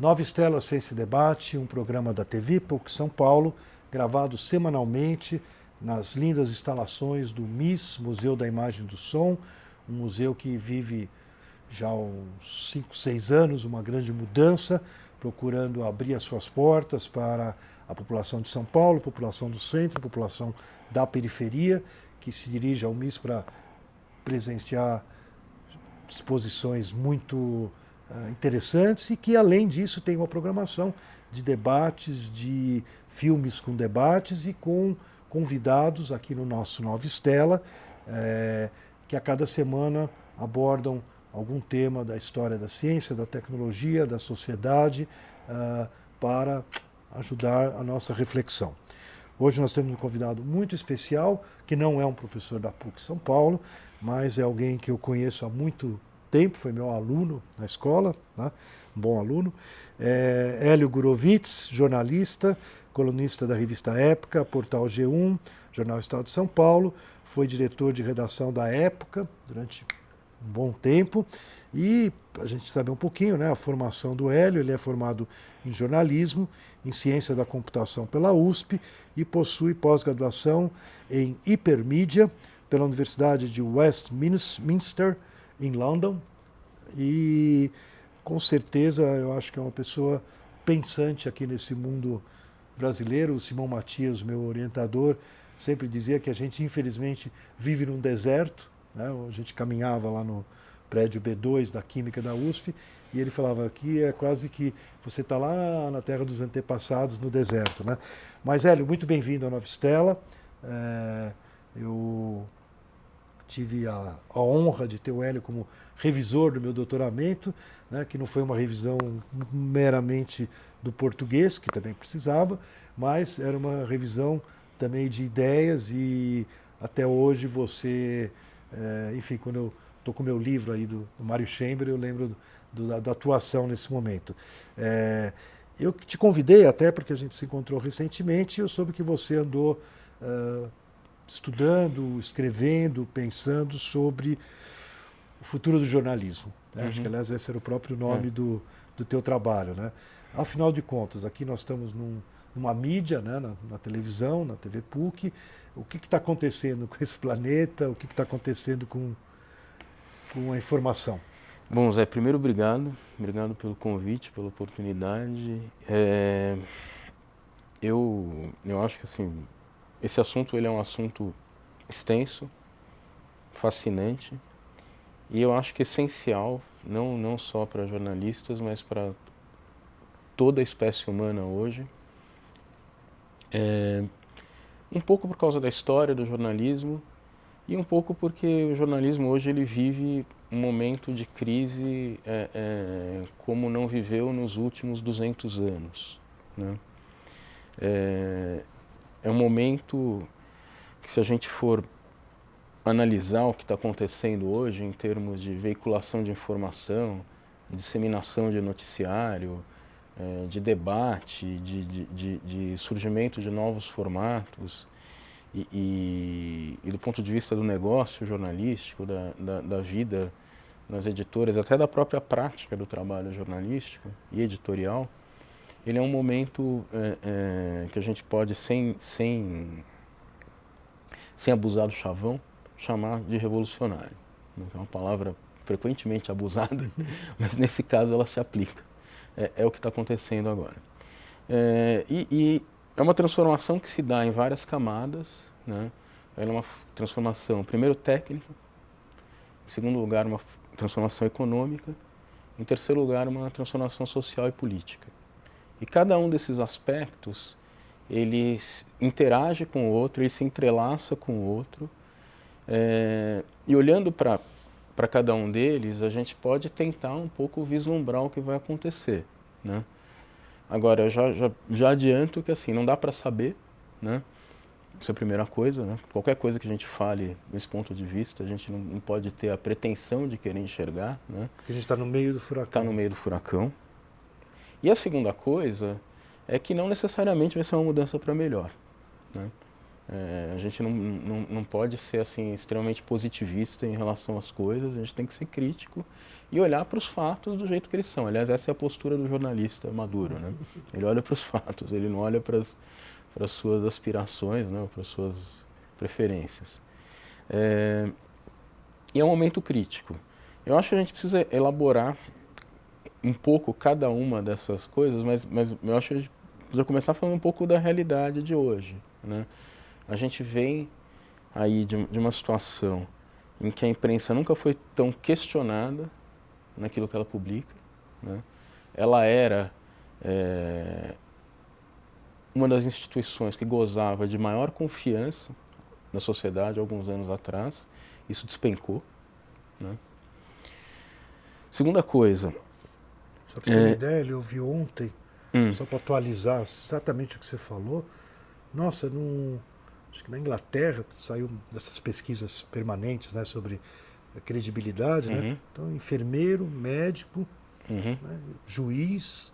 Nova Estela Ciência e Debate, um programa da TV PUC São Paulo, gravado semanalmente nas lindas instalações do MIS, Museu da Imagem e do Som, um museu que vive já há uns 5, 6 anos uma grande mudança, procurando abrir as suas portas para a população de São Paulo, população do centro, população da periferia, que se dirige ao MIS para presenciar exposições muito interessantes e que, além disso, tem uma programação de debates, de filmes com debates e com convidados aqui no nosso Nova Estela, que a cada semana abordam algum tema da história da ciência, da tecnologia, da sociedade, para ajudar a nossa reflexão. Hoje nós temos um convidado muito especial, que não é um professor da PUC São Paulo, mas é alguém que eu conheço há muito tempo, foi meu aluno na escola, né? Um bom aluno. Hélio Gurovitz, jornalista, colunista da revista Época, portal G1, Jornal Estado de São Paulo, foi diretor de redação da Época durante um bom tempo, e a gente sabe um pouquinho, né, a formação do Hélio. Ele é formado em jornalismo, em ciência da computação pela USP e possui pós-graduação em hipermídia pela Universidade de Westminster, em London, e com certeza eu acho que é uma pessoa pensante aqui nesse mundo brasileiro. O Simão Matias, meu orientador, sempre dizia que a gente infelizmente vive num deserto, né? A gente caminhava lá no prédio B2 da Química da USP e ele falava que é quase que você está lá na terra dos antepassados, no deserto, né? Mas, Hélio, muito bem-vindo à Nova Estela. Eu tive a honra de ter o Hélio como revisor do meu doutoramento, né, que não foi uma revisão meramente do português, que também precisava, mas era uma revisão também de ideias, e até hoje você, enfim, quando eu estou com o meu livro aí do Mário Chamber, eu lembro da atuação nesse momento. Eu te convidei até porque a gente se encontrou recentemente e eu soube que você andou estudando, escrevendo, pensando sobre o futuro do jornalismo, né? Acho que, aliás, esse era o próprio nome do teu trabalho, né? Afinal de contas, aqui nós estamos numa mídia, né? Na televisão, na TV PUC. O que está acontecendo com esse planeta? O que está acontecendo com a informação? Bom, Zé, primeiro obrigado pelo convite, pela oportunidade. Eu acho que assim, esse assunto ele é um assunto extenso, fascinante, e eu acho que essencial, não só para jornalistas, mas para toda a espécie humana hoje. Um pouco por causa da história do jornalismo e um pouco porque o jornalismo hoje ele vive um momento de crise como não viveu nos últimos 200 anos, né? É um momento que, se a gente for analisar o que está acontecendo hoje em termos de veiculação de informação, disseminação de noticiário, de debate, de surgimento de novos formatos e do ponto de vista do negócio jornalístico, da vida nas editoras, até da própria prática do trabalho jornalístico e editorial, ele é um momento que a gente pode, sem abusar do chavão, chamar de revolucionário. É uma palavra frequentemente abusada, mas nesse caso ela se aplica. É o que está acontecendo agora. E é uma transformação que se dá em várias camadas, né? Ela é uma transformação, primeiro, técnica, em segundo lugar, uma transformação econômica, em terceiro lugar, uma transformação social e política. E cada um desses aspectos, ele interage com o outro, ele se entrelaça com o outro, e olhando para cada um deles, a gente pode tentar um pouco vislumbrar o que vai acontecer, né? Agora, eu já adianto que assim, não dá para saber, né? Isso é a primeira coisa, né? Qualquer coisa que a gente fale nesse ponto de vista, a gente não pode ter a pretensão de querer enxergar, né? Porque a gente está no meio do furacão. Está no meio do furacão. E a segunda coisa é que não necessariamente vai ser uma mudança para melhor, né? A gente não pode ser assim extremamente positivista em relação às coisas, a gente tem que ser crítico e olhar para os fatos do jeito que eles são. Aliás, essa é a postura do jornalista maduro, né? Ele olha para os fatos, ele não olha para as suas aspirações, né? Para as suas preferências. E é um momento crítico. Eu acho que a gente precisa elaborar um pouco cada uma dessas coisas, mas eu acho que a gente precisa começar falando um pouco da realidade de hoje, né? A gente vem aí de uma situação em que a imprensa nunca foi tão questionada naquilo que ela publica, né? Ela era uma das instituições que gozava de maior confiança na sociedade alguns anos atrás. Isso despencou, né? Segunda coisa... Só para você ter uma ideia, eu vi ontem, só para atualizar exatamente o que você falou, nossa, acho que na Inglaterra saiu dessas pesquisas permanentes, né, sobre a credibilidade, né? Então, enfermeiro, médico, né, juiz,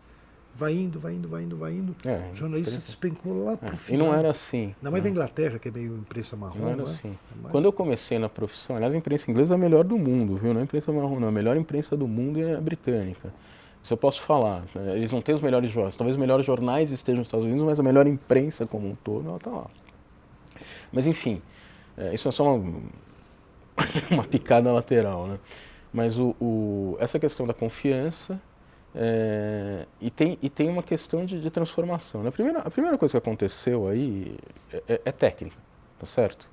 vai indo. O jornalista despencou lá pro final. E não era assim. Ainda mais na Inglaterra, que é meio imprensa marrom. Não era né? assim. Mas... Quando eu comecei na profissão, aliás, a imprensa inglesa é a melhor do mundo, viu? Não é a imprensa marrom, não. A melhor imprensa do mundo é a britânica. Isso eu posso falar. Né? Eles não têm os melhores jornais. Talvez os melhores jornais estejam nos Estados Unidos, mas a melhor imprensa como um todo, ela está lá. Mas, enfim, isso é só uma picada lateral, né? Mas essa questão da confiança e tem uma questão de transformação. Né? A primeira coisa que aconteceu aí é técnica, tá certo?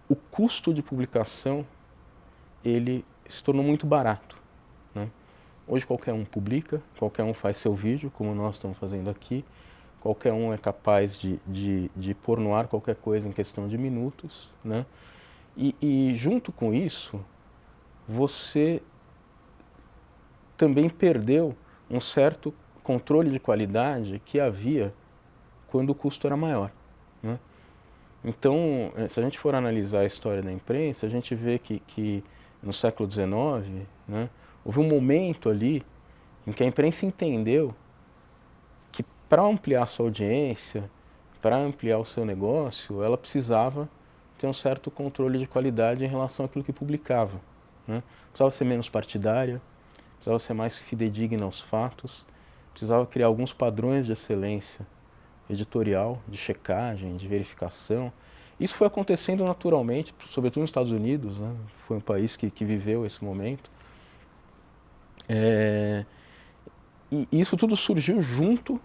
O custo de publicação, ele se tornou muito barato. Né? Hoje qualquer um publica, qualquer um faz seu vídeo, como nós estamos fazendo aqui, qualquer um é capaz de pôr no ar qualquer coisa em questão de minutos, né? E junto com isso, você também perdeu um certo controle de qualidade que havia quando o custo era maior, né? Então, se a gente for analisar a história da imprensa, a gente vê que no século XIX, né, houve um momento ali em que a imprensa entendeu que para ampliar sua audiência, para ampliar o seu negócio, ela precisava ter um certo controle de qualidade em relação àquilo que publicava, né? Precisava ser menos partidária, precisava ser mais fidedigna aos fatos, precisava criar alguns padrões de excelência editorial, de checagem, de verificação. Isso foi acontecendo naturalmente, sobretudo nos Estados Unidos, né? Foi um país que viveu esse momento. E isso tudo surgiu junto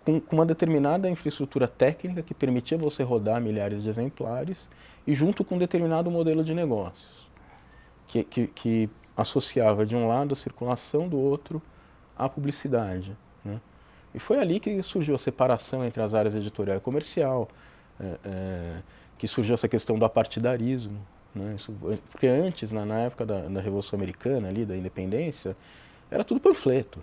com uma determinada infraestrutura técnica que permitia você rodar milhares de exemplares e junto com um determinado modelo de negócios, que associava de um lado a circulação, do outro a publicidade, né? E foi ali que surgiu a separação entre as áreas editorial e comercial, que surgiu essa questão do apartidarismo, né? Porque antes, na época da Revolução Americana, ali, da independência, era tudo panfleto.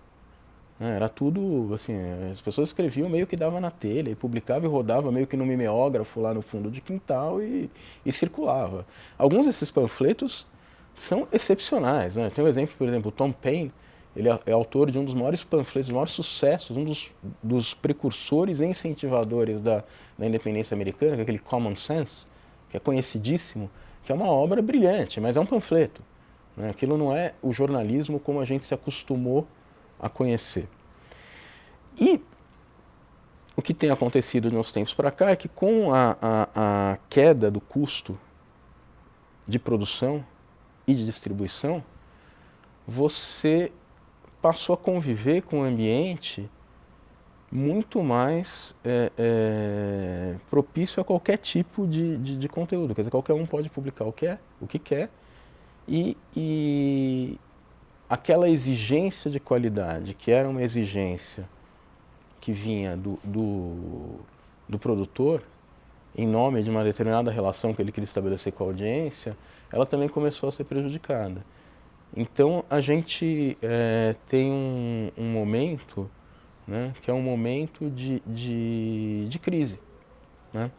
Era tudo, assim, as pessoas escreviam meio que dava na telha, e publicava e rodava meio que no mimeógrafo lá no fundo de quintal e circulava. Alguns desses panfletos são excepcionais, né? Tem um exemplo, por exemplo, o Tom Paine, ele é autor de um dos maiores panfletos, dos maiores sucessos, um dos precursores e incentivadores da independência americana, que é aquele Common Sense, que é conhecidíssimo, que é uma obra brilhante, mas é um panfleto, né? Aquilo não é o jornalismo como a gente se acostumou a conhecer. E o que tem acontecido nos tempos para cá é que com a queda do custo de produção e de distribuição, você passou a conviver com um ambiente muito mais propício a qualquer tipo de conteúdo. Quer dizer, qualquer um pode publicar o que quer e aquela exigência de qualidade, que era uma exigência que vinha do produtor, em nome de uma determinada relação que ele queria estabelecer com a audiência, ela também começou a ser prejudicada. Então, a gente tem um momento, né, que é um momento de crise, né?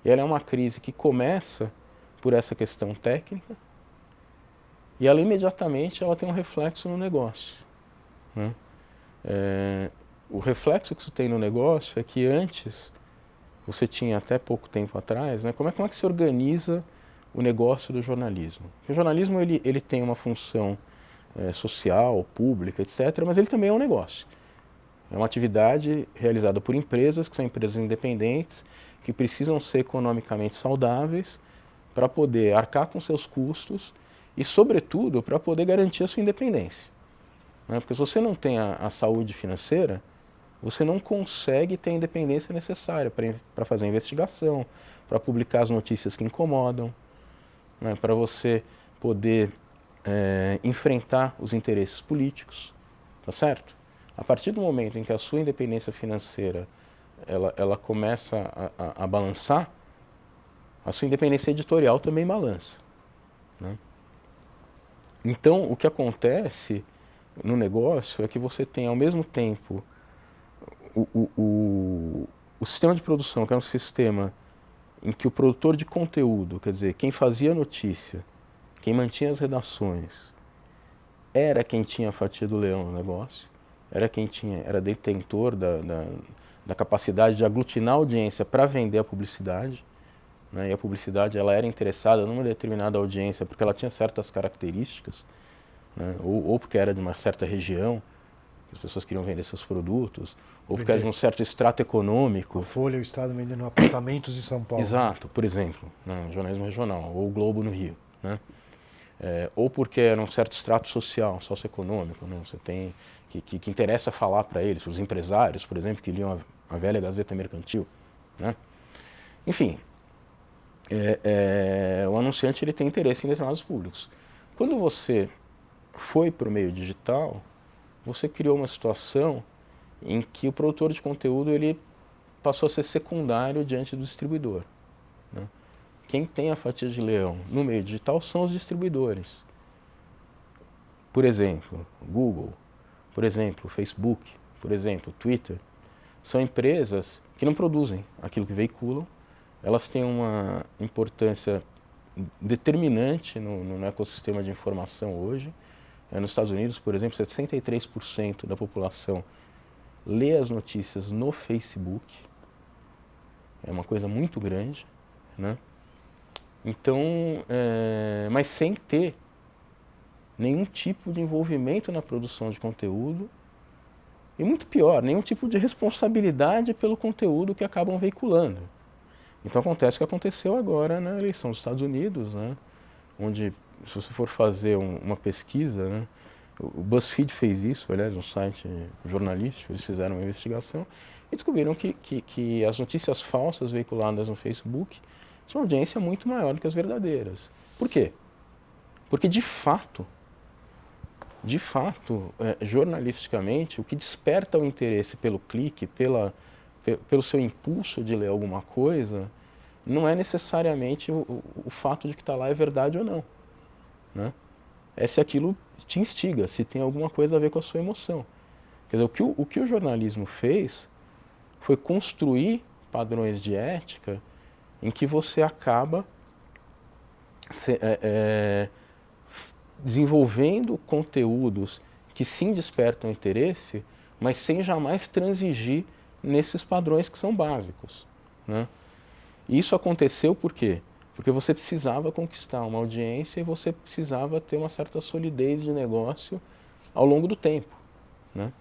E ela é uma crise que começa por essa questão técnica, e ela imediatamente ela tem um reflexo no negócio, né? O reflexo que isso tem no negócio é que antes você tinha até pouco tempo atrás, né? Como é que se organiza o negócio do jornalismo? O jornalismo ele tem uma função social, pública, etc., mas ele também é um negócio. É uma atividade realizada por empresas, que são empresas independentes, que precisam ser economicamente saudáveis para poder arcar com seus custos e, sobretudo, para poder garantir a sua independência. Né? Porque se você não tem a saúde financeira, você não consegue ter a independência necessária para fazer a investigação, para publicar as notícias que incomodam, né? Para você poder enfrentar os interesses políticos, tá certo? A partir do momento em que a sua independência financeira ela começa a balançar, a sua independência editorial também balança, né? Então, o que acontece no negócio é que você tem, ao mesmo tempo, o sistema de produção, que é um sistema em que o produtor de conteúdo, quer dizer, quem fazia a notícia, quem mantinha as redações, era quem tinha a fatia do leão no negócio, era detentor da capacidade de aglutinar a audiência para vender a publicidade, né? E a publicidade ela era interessada numa determinada audiência porque ela tinha certas características, né? Ou porque era de uma certa região, que as pessoas queriam vender seus produtos, ou porque era de um certo extrato econômico. A Folha e o Estado vendendo apartamentos em São Paulo. Exato, por exemplo, né? Jornalismo regional, ou o Globo no Rio, né? Ou porque era um certo extrato social, socioeconômico, né? Você tem que interessa falar para eles, para os empresários, por exemplo, que liam a velha Gazeta Mercantil, né? Enfim, o anunciante ele tem interesse em determinados públicos. Quando você foi para o meio digital, você criou uma situação em que o produtor de conteúdo ele passou a ser secundário diante do distribuidor, né? Quem tem a fatia de leão no meio digital são os distribuidores. Por exemplo, Google, por exemplo, Facebook, por exemplo, Twitter. São empresas que não produzem aquilo que veiculam, elas têm uma importância determinante no ecossistema de informação hoje. Nos Estados Unidos, por exemplo, 63% da população lê as notícias no Facebook. É uma coisa muito grande, né? Então, mas sem ter nenhum tipo de envolvimento na produção de conteúdo e, muito pior, nenhum tipo de responsabilidade pelo conteúdo que acabam veiculando. Então acontece o que aconteceu agora na eleição dos Estados Unidos, né? Onde, se você for fazer uma pesquisa, né? O BuzzFeed fez isso, aliás, um site jornalístico, eles fizeram uma investigação e descobriram que as notícias falsas veiculadas no Facebook tinham uma audiência muito maior do que as verdadeiras. Por quê? Porque, de fato, jornalisticamente, o que desperta o interesse pelo clique, pelo seu impulso de ler alguma coisa, não é necessariamente o fato de que está lá é verdade ou não, né? É se aquilo te instiga, se tem alguma coisa a ver com a sua emoção. Quer dizer, o que o jornalismo fez foi construir padrões de ética em que você acaba desenvolvendo conteúdos que sim despertam interesse, mas sem jamais transigir nesses padrões que são básicos, né? E isso aconteceu por quê? Porque você precisava conquistar uma audiência e você precisava ter uma certa solidez de negócio ao longo do tempo, né?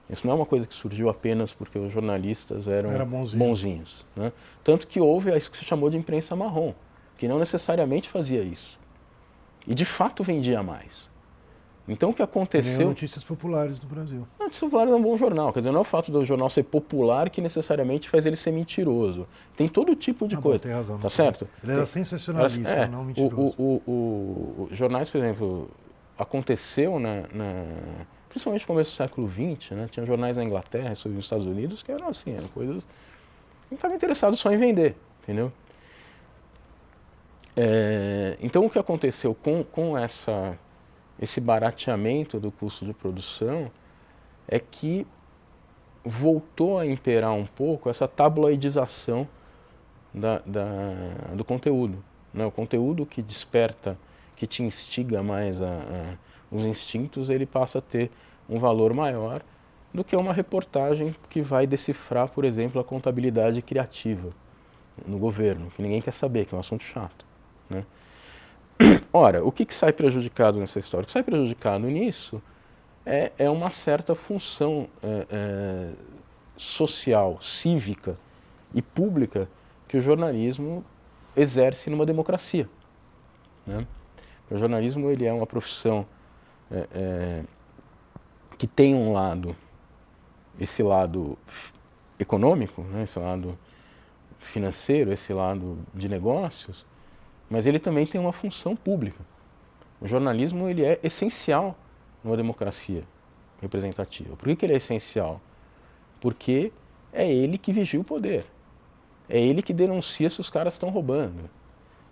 Isso não é uma coisa que surgiu apenas porque os jornalistas eram bonzinhos, né? Tanto que houve isso que se chamou de imprensa marrom, que não necessariamente fazia isso. E de fato vendia mais. Então o que aconteceu... Notícias Populares do Brasil. Notícias Populares é um bom jornal, quer dizer, não é o fato do jornal ser popular que necessariamente faz ele ser mentiroso. Tem todo tipo de coisa. Tem razão. Tá certo? Ele era sensacionalista, não mentiroso. Jornais, por exemplo, aconteceu principalmente no começo do século XX, né? Tinha jornais na Inglaterra, sobre os Estados Unidos, que eram assim, eram coisas... Não estavam interessados só em vender, entendeu? Então o que aconteceu com esse barateamento do custo de produção é que voltou a imperar um pouco essa tabloidização do conteúdo, né? O conteúdo que desperta, que te instiga mais os instintos, ele passa a ter um valor maior do que uma reportagem que vai decifrar, por exemplo, a contabilidade criativa no governo, que ninguém quer saber, que é um assunto chato, né? Ora, o que sai prejudicado nessa história? O que sai prejudicado nisso é uma certa função social, cívica e pública que o jornalismo exerce numa democracia, né? O jornalismo ele é uma profissão que tem um lado, esse lado econômico, né, esse lado financeiro, esse lado de negócios, mas ele também tem uma função pública. O jornalismo ele é essencial numa democracia representativa. Por que ele é essencial? Porque é ele que vigia o poder. É ele que denuncia se os caras estão roubando.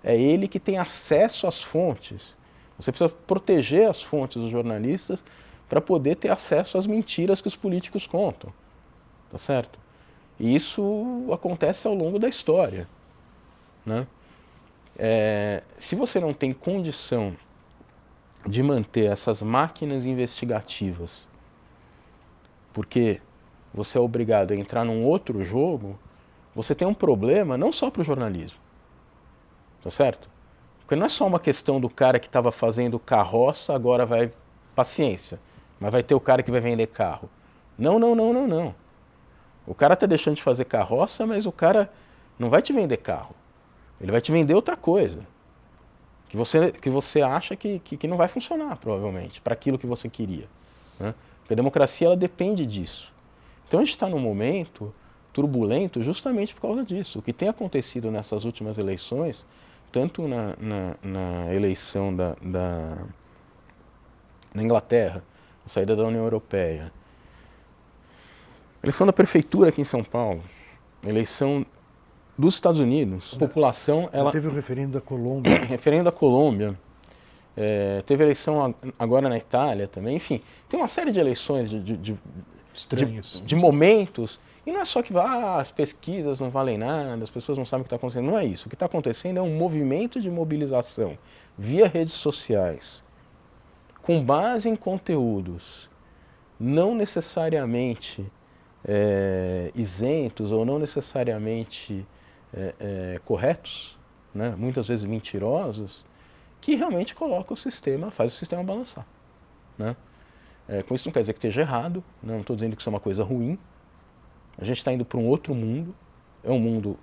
É ele que tem acesso às fontes. Você precisa proteger as fontes dos jornalistas para poder ter acesso às mentiras que os políticos contam. Tá certo? E isso acontece ao longo da história, né? Se você não tem condição de manter essas máquinas investigativas, porque você é obrigado a entrar num outro jogo, você tem um problema não só para o jornalismo, tá certo? Porque não é só uma questão do cara que estava fazendo carroça, agora vai, paciência, mas vai ter o cara que vai vender carro. Não, não, não, não, não. O cara está deixando de fazer carroça, mas o cara não vai te vender carro. Ele vai te vender outra coisa, que você acha que não vai funcionar, provavelmente, para aquilo que você queria, né? Porque a democracia ela depende disso. Então a gente está num momento turbulento justamente por causa disso. O que tem acontecido nessas últimas eleições, tanto na eleição na Inglaterra, a saída da União Europeia, eleição da prefeitura aqui em São Paulo, eleição dos Estados Unidos, a população... Teve o referendo da Colômbia. Referendo da Colômbia, teve eleição agora na Itália também, enfim, tem uma série de eleições Estranhas. de momentos, e não é só que as pesquisas não valem nada, as pessoas não sabem o que está acontecendo, não é isso. O que está acontecendo é um movimento de mobilização via redes sociais, com base em conteúdos não necessariamente isentos ou não necessariamente corretos, né? Muitas vezes mentirosos, que realmente coloca o sistema, faz o sistema balançar, né? Com isso não quer dizer que esteja errado, não estou dizendo que isso é uma coisa ruim. A gente está indo para um outro mundo, é um mundo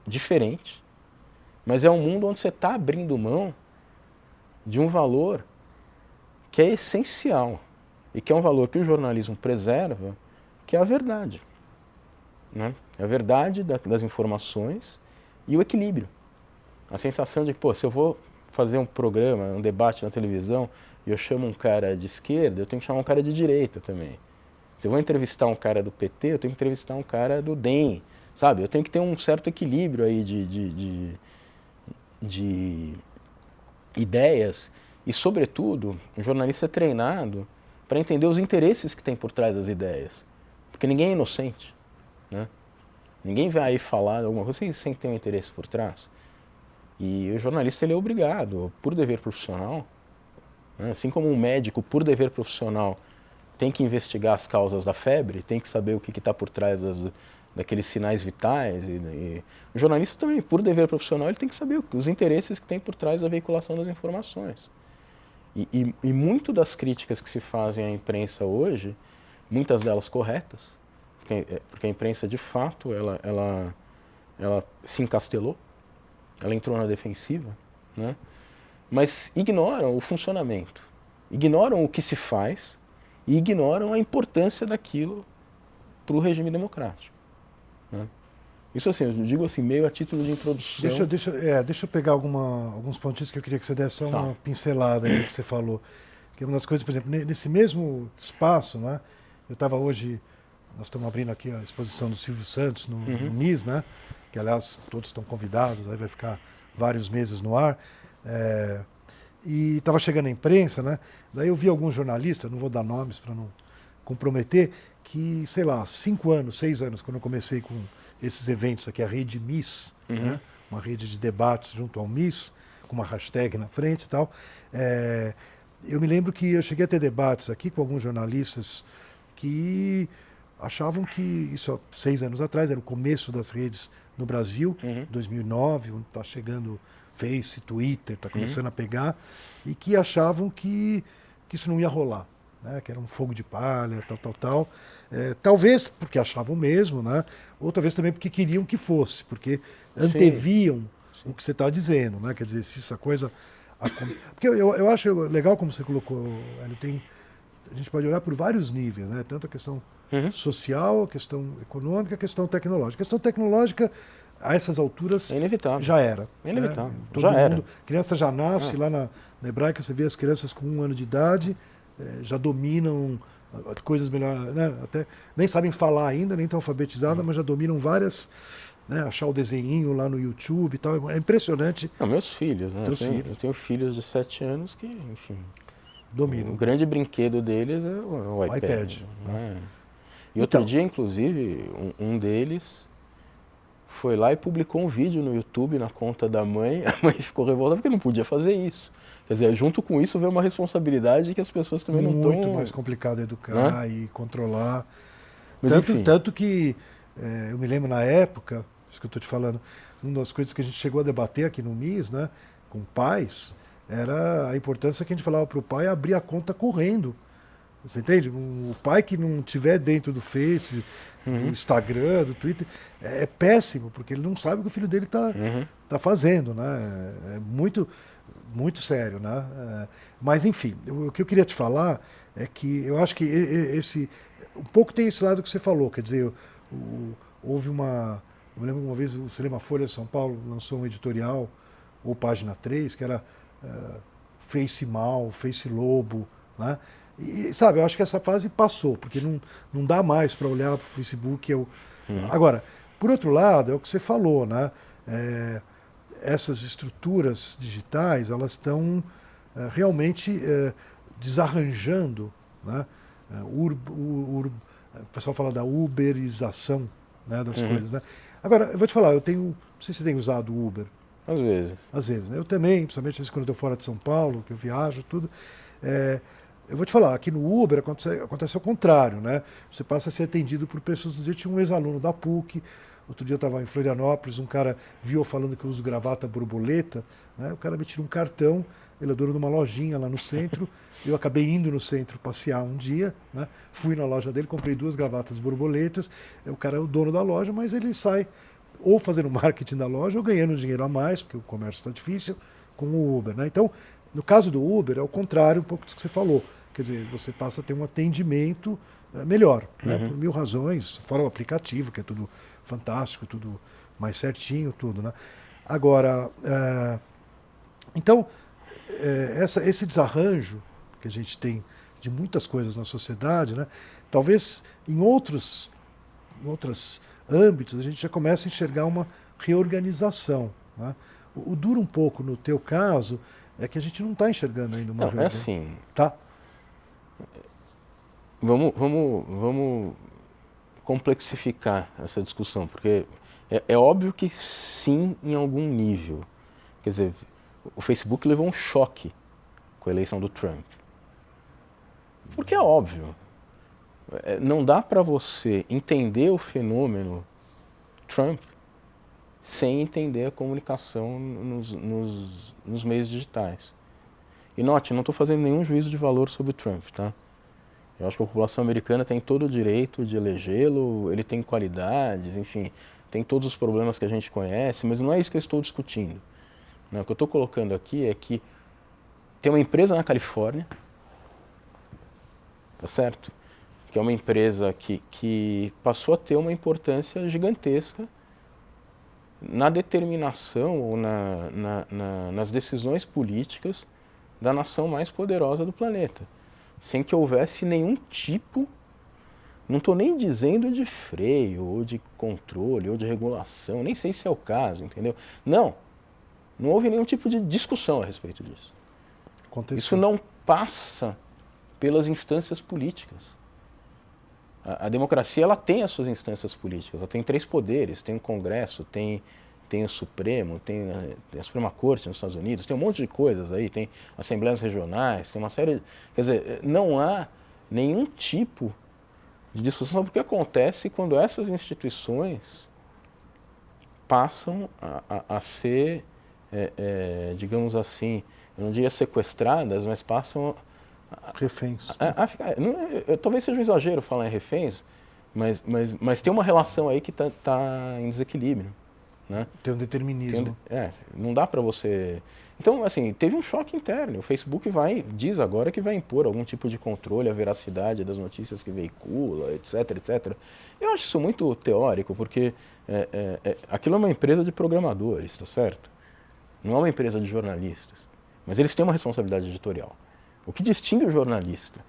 diferente, mas é um mundo onde você está abrindo mão de um valor que é essencial e que é um valor que o jornalismo preserva, que é a verdade, né? É a verdade das informações e o equilíbrio. A sensação de que, pô, se eu vou fazer um programa, um debate na televisão e eu chamo um cara de esquerda, eu tenho que chamar um cara de direita também. Se eu vou entrevistar um cara do PT, eu tenho que entrevistar um cara do DEM, sabe? Eu tenho que ter um certo equilíbrio aí de ideias e, sobretudo, um jornalista é treinado para entender os interesses que tem por trás das ideias. Porque ninguém é inocente, né? Ninguém vai aí falar alguma coisa sem ter um interesse por trás. E o jornalista ele é obrigado, por dever profissional, né? Assim como um médico, por dever profissional, tem que investigar as causas da febre, tem que saber o que está por trás daqueles sinais vitais. E o jornalista também, por dever profissional, ele tem que saber os interesses que tem por trás da veiculação das informações. E muito das críticas que se fazem à imprensa hoje, muitas delas corretas, porque a imprensa, de fato, ela se encastelou, ela entrou na defensiva, né? Mas ignoram o funcionamento, ignoram o que se faz e ignoram a importância daquilo para o regime democrático, né? Isso assim, eu digo assim, meio a título de introdução. Deixa eu pegar alguns pontinhos que eu queria que você desse uma pincelada aí no que você falou. Que é uma das coisas, por exemplo, nesse mesmo espaço, né? Eu estava hoje, nós estamos abrindo aqui a exposição do Silvio Santos no MIS, né? Que aliás todos estão convidados, aí vai ficar vários meses no ar. E estava chegando a imprensa, né? Daí eu vi alguns jornalistas, não vou dar nomes para não comprometer, que, sei lá, 5 anos, 6 anos, quando eu comecei com esses eventos aqui, a rede MIS, né? Uma rede de debates junto ao MIS, com uma hashtag na frente e tal. Eu me lembro que eu cheguei a ter debates aqui com alguns jornalistas que achavam que, isso há 6 anos atrás, era o começo das redes no Brasil, 2009, onde está chegando Face, Twitter, está começando a pegar, e que achavam que isso não ia rolar, né? Que era um fogo de palha, tal. Talvez porque achavam mesmo, né? Ou talvez também porque queriam que fosse, porque anteviam o que você está dizendo, né? Quer dizer, se essa coisa... Porque eu acho legal como você colocou, Hélio, a gente pode olhar por vários níveis, né? Tanto a questão social, a questão econômica, a questão tecnológica. A questão tecnológica, a essas alturas, inevitável. já era. É inevitável. Né? Todo Já mundo, era. criança já nasce lá na Hebraica, você vê as crianças com 1 ano de idade, já dominam coisas melhores, né? Até nem sabem falar ainda, nem estão alfabetizadas, mas já dominam várias, né? Achar o desenhinho lá no YouTube e tal. É impressionante. Não, meus filhos, né? Filhos. Eu tenho filhos de 7 anos que, enfim... Dominam. O grande brinquedo deles é o iPad. Né? E outro dia, inclusive, um deles foi lá e publicou um vídeo no YouTube na conta da mãe. A mãe ficou revoltada porque não podia fazer isso. Quer dizer, junto com isso veio uma responsabilidade que as pessoas também não estão... Muito mais complicado educar, né? E controlar. Mas, tanto que eu me lembro na época, isso que eu estou te falando, uma das coisas que a gente chegou a debater aqui no MIS, né, com pais, era a importância que a gente falava para o pai abrir a conta correndo. Você entende? O pai que não tiver dentro do Face, do Instagram, do Twitter, é péssimo, porque ele não sabe o que o filho dele tá fazendo, né? É muito, muito sério, né? Mas, enfim, o que eu queria te falar é que eu acho que um pouco tem esse lado que você falou, quer dizer, houve uma... Eu me lembro uma vez, você lembra, a Folha de São Paulo lançou um editorial, ou Página 3, que era Face mal, Face lobo, né? E, sabe, eu acho que essa fase passou, porque não dá mais para olhar para o Facebook. Agora, por outro lado, é o que você falou, né? Essas estruturas digitais, elas estão realmente desarranjando, né? O pessoal fala da uberização, né, das coisas, né? Agora, eu vou te falar, não sei se você tem usado o Uber. Às vezes. Às vezes, né? Eu também, principalmente quando eu estou fora de São Paulo, que eu viajo, tudo. Eu vou te falar, aqui no Uber acontece ao contrário, né? Você passa a ser atendido por pessoas. Eu tinha um ex-aluno da PUC, outro dia eu estava em Florianópolis, um cara viu eu falando que eu uso gravata borboleta, né? O cara me tira um cartão, ele é dono de uma lojinha lá no centro, eu acabei indo no centro passear um dia, né? Fui na loja dele, comprei 2 gravatas borboletas, o cara é o dono da loja, mas ele sai ou fazendo marketing da loja ou ganhando dinheiro a mais, porque o comércio está difícil, com o Uber, né? Então, no caso do Uber, é o contrário um pouco do que você falou. Quer dizer, você passa a ter um atendimento melhor, né? Por 1000 razões, fora o aplicativo, que é tudo fantástico, tudo mais certinho, tudo, né? Agora, então, esse desarranjo que a gente tem de muitas coisas na sociedade, né? Talvez em outros âmbitos a gente já comece a enxergar uma reorganização, né? O duro um pouco no teu caso é que a gente não está enxergando ainda uma reorganização. É assim... Tá? Vamos complexificar essa discussão, porque é óbvio que sim, em algum nível. Quer dizer, o Facebook levou um choque com a eleição do Trump. Porque é óbvio. Não dá para você entender o fenômeno Trump sem entender a comunicação nos meios digitais. E note, não estou fazendo nenhum juízo de valor sobre o Trump, tá? Eu acho que a população americana tem todo o direito de elegê-lo, ele tem qualidades, enfim, tem todos os problemas que a gente conhece, mas não é isso que eu estou discutindo. Não, o que eu estou colocando aqui é que tem uma empresa na Califórnia, tá certo? Que é uma empresa que passou a ter uma importância gigantesca na determinação ou nas decisões políticas da nação mais poderosa do planeta, sem que houvesse nenhum tipo, não estou nem dizendo de freio, ou de controle, ou de regulação, nem sei se é o caso, entendeu? Não houve nenhum tipo de discussão a respeito disso. Aconteceu. Isso não passa pelas instâncias políticas. A democracia, ela tem as suas instâncias políticas, ela tem 3 poderes, tem o Congresso, tem o Supremo, tem a Suprema Corte nos Estados Unidos, tem um monte de coisas aí, tem assembleias regionais, tem uma série... Quer dizer, não há nenhum tipo de discussão sobre o que acontece quando essas instituições passam a ser, digamos assim, eu não diria sequestradas, mas passam Reféns. a ficar. Talvez seja um exagero falar em reféns, mas tem uma relação aí que está em desequilíbrio. Né? Tem um determinismo. Não dá para você... Então, assim, teve um choque interno. O Facebook diz agora que vai impor algum tipo de controle à veracidade das notícias que veicula, etc, etc. Eu acho isso muito teórico, porque aquilo é uma empresa de programadores, tá certo? Não é uma empresa de jornalistas. Mas eles têm uma responsabilidade editorial. O que distingue o jornalista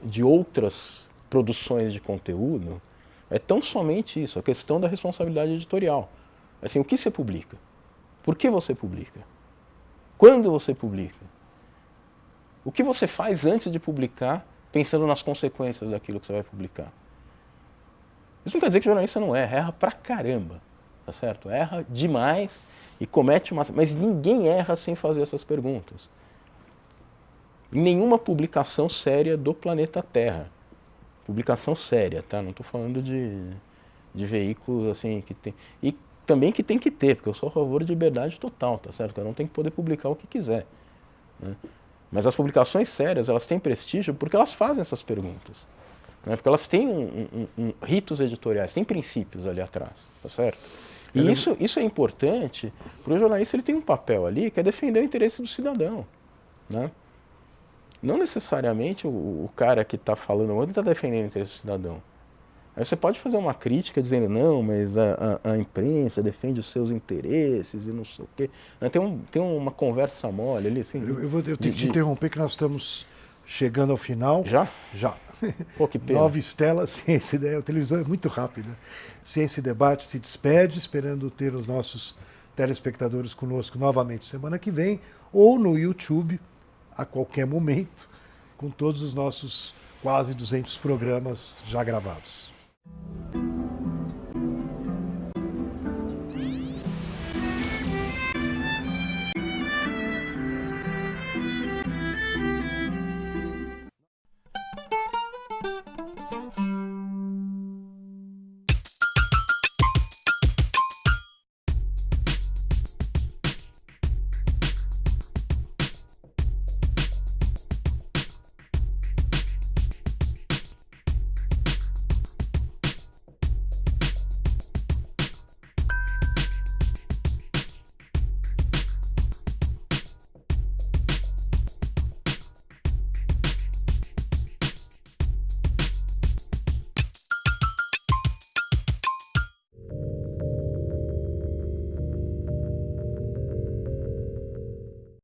de outras produções de conteúdo é tão somente isso, a questão da responsabilidade editorial. Assim, o que você publica? Por que você publica? Quando você publica? O que você faz antes de publicar, pensando nas consequências daquilo que você vai publicar? Isso não quer dizer que o jornalista não erra pra caramba, tá certo? Erra demais e comete uma... Mas ninguém erra sem fazer essas perguntas. Em nenhuma publicação séria do planeta Terra. Publicação séria, tá? Não estou falando de veículos assim que tem... E também que tem que ter, porque eu sou a favor de liberdade total, tá certo? Cada um tem que poder publicar o que quiser. Né? Mas as publicações sérias, elas têm prestígio porque elas fazem essas perguntas. Né? Porque elas têm ritos editoriais, têm princípios ali atrás, tá certo? E isso é importante, porque o jornalista ele tem um papel ali que é defender o interesse do cidadão. Né? Não necessariamente o cara que está falando, ele está defendendo o interesse do cidadão. Aí você pode fazer uma crítica dizendo, não, mas a imprensa defende os seus interesses e não sei o quê. Tem uma conversa mole ali. Assim, eu tenho que te interromper, que nós estamos chegando ao final. Já? Já. Pô, que pena. 9 Estela, Ciência e Debate. A televisão é muito rápida. Ciência e Debate se despede, esperando ter os nossos telespectadores conosco novamente semana que vem, ou no YouTube, a qualquer momento, com todos os nossos quase 200 programas já gravados.